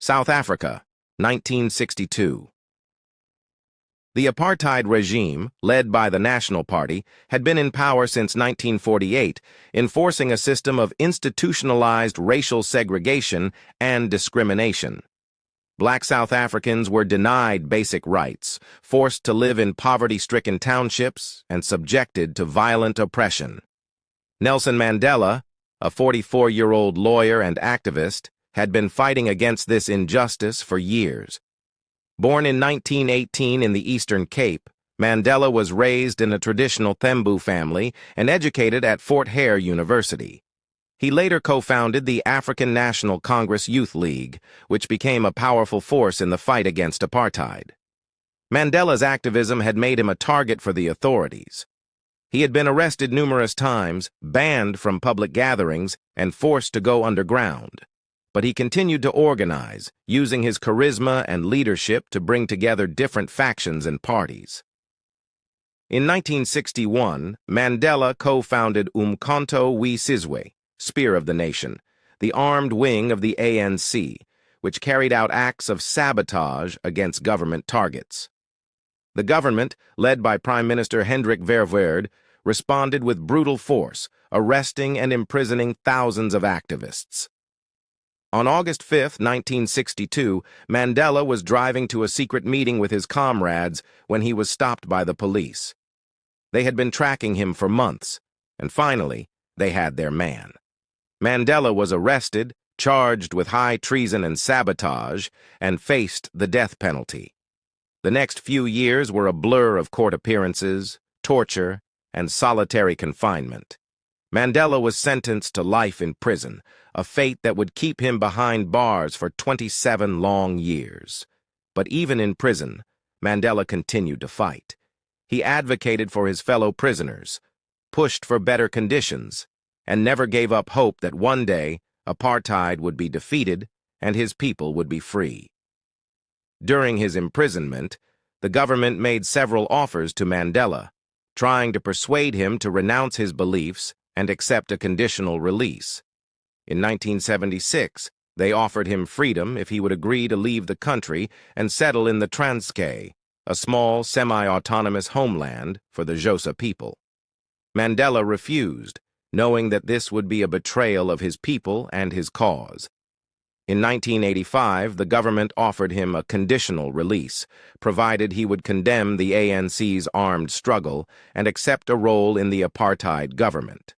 South Africa, 1962. The apartheid regime, led by the National Party, had been in power since 1948, enforcing a system of institutionalized racial segregation and discrimination. Black South Africans were denied basic rights, forced to live in poverty-stricken townships, and subjected to violent oppression. Nelson Mandela, a 44-year-old lawyer and activist, had been fighting against this injustice for years. Born in 1918 in the Eastern Cape, Mandela was raised in a traditional Thembu family and educated at Fort Hare University. He later co-founded the African National Congress Youth League, which became a powerful force in the fight against apartheid. Mandela's activism had made him a target for the authorities. He had been arrested numerous times, banned from public gatherings, and forced to go underground. But he continued to organize, using his charisma and leadership to bring together different factions and parties. In 1961, Mandela co-founded Umkhonto we Sizwe, Spear of the Nation, the armed wing of the ANC, which carried out acts of sabotage against government targets. The government, led by Prime Minister Hendrik Verwoerd, responded with brutal force, arresting and imprisoning thousands of activists. On August 5, 1962, Mandela was driving to a secret meeting with his comrades when he was stopped by the police. They had been tracking him for months, and finally, they had their man. Mandela was arrested, charged with high treason and sabotage, and faced the death penalty. The next few years were a blur of court appearances, torture, and solitary confinement. Mandela was sentenced to life in prison, a fate that would keep him behind bars for 27 long years. But even in prison, Mandela continued to fight. He advocated for his fellow prisoners, pushed for better conditions, and never gave up hope that one day apartheid would be defeated and his people would be free. During his imprisonment, the government made several offers to Mandela, trying to persuade him to renounce his beliefs and accept a conditional release. In 1976, they offered him freedom if he would agree to leave the country and settle in the Transkei, a small, semi-autonomous homeland for the Xhosa people. Mandela refused, knowing that this would be a betrayal of his people and his cause. In 1985, the government offered him a conditional release, provided he would condemn the ANC's armed struggle and accept a role in the apartheid government.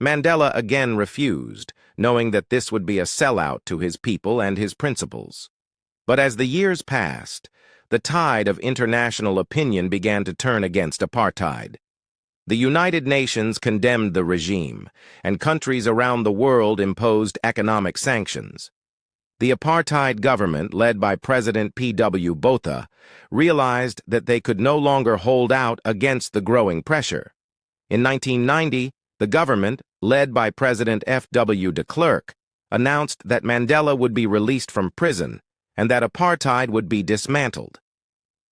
Mandela again refused, knowing that this would be a sellout to his people and his principles. But as the years passed, the tide of international opinion began to turn against apartheid. The United Nations condemned the regime, and countries around the world imposed economic sanctions. The apartheid government, led by President P.W. Botha, realized that they could no longer hold out against the growing pressure. In 1990, the government, led by President F.W. de Klerk, announced that Mandela would be released from prison and that apartheid would be dismantled.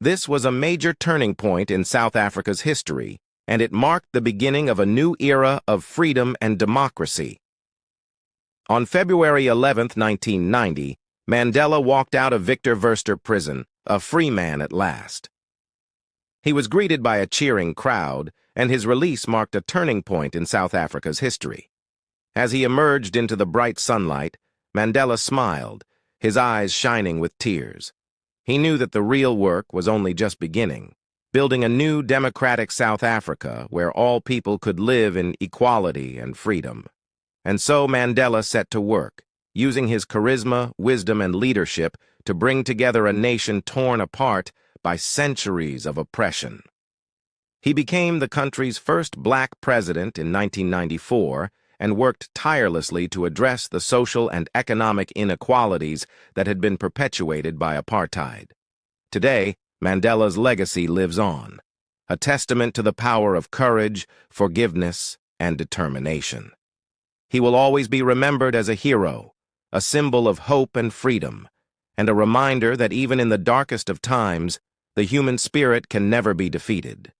This was a major turning point in South Africa's history, and it marked the beginning of a new era of freedom and democracy. On February 11, 1990, Mandela walked out of Victor Verster prison, a free man at last. He was greeted by a cheering crowd, and his release marked a turning point in South Africa's history. As he emerged into the bright sunlight, Mandela smiled, his eyes shining with tears. He knew that the real work was only just beginning, building a new democratic South Africa where all people could live in equality and freedom. And so Mandela set to work, using his charisma, wisdom, and leadership to bring together a nation torn apart by centuries of oppression. He became the country's first black president in 1994 and worked tirelessly to address the social and economic inequalities that had been perpetuated by apartheid. Today, Mandela's legacy lives on, a testament to the power of courage, forgiveness, and determination. He will always be remembered as a hero, a symbol of hope and freedom, and a reminder that even in the darkest of times, the human spirit can never be defeated.